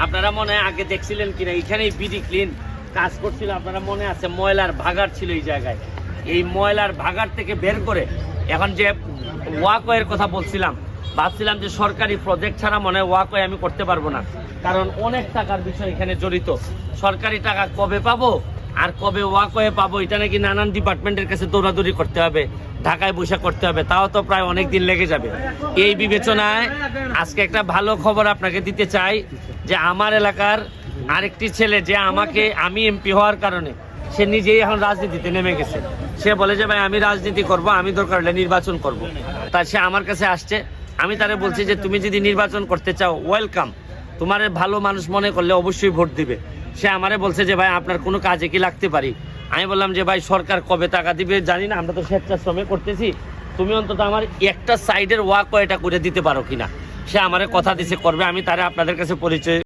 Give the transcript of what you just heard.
আপনারা মনে হয় আগে দেখছিলেন কিনা, এখানেই বিডি ক্লিন কাজ করছিল, আপনারা মনে আছে ময়লার ভাগাড় ছিল এই জায়গায়। এই ময়লার ভাগাড় থেকে বের করে এখন যে ওয়াকওয়ের কথা বলছিলাম, ভাবছিলাম যে সরকারি প্রজেক্ট ছাড়া মনে হয় ওয়াকওয়ে আমি করতে পারবো না, কারণ অনেক টাকার বিষয় এখানে জড়িত। সরকারি টাকা কবে পাবো আর কবে ওয়াকওয়ে পাবো, এটা নাকি নানান ডিপার্টমেন্টের কাছে দৌড়াদৌড়ি করতে হবে, ঢাকায় বসে করতে হবে, তাও তো প্রায় অনেক দিন লেগে যাবে। এই বিবেচনায় আজকে একটা ভালো খবর আপনাকে দিতে চাই যে আমার এলাকার আরেকটি ছেলে, যে আমি এমপি হওয়ার কারণে সে নিজেই এখন রাজনীতিতে নেমে গেছে। সে বলে যে ভাই আমি রাজনীতি করব, আমি দরকার হলে নির্বাচন করব। তাই সে আমার কাছে আসছে, আমি তারে বলছি যে তুমি যদি নির্বাচন করতে চাও ওয়েলকাম, তোমার ভালো মানুষ মনে করলে অবশ্যই ভোট দিবে। সে আমারে বলছে যে ভাই আপনার কোনো কাজে কি লাগতে পারি। আমি বললাম যে ভাই সরকার কবে টাকা দিবে জানি না, আমরা তো স্বেচ্ছাশ্রমে করতেছি, তুমি অন্তত আমার একটা সাইডের ওয়াকওয়েটা করে দিতে পারো কিনা। সে আমারে কথা দিছে করবে, আমি তারে আপনাদের কাছে পরিচয়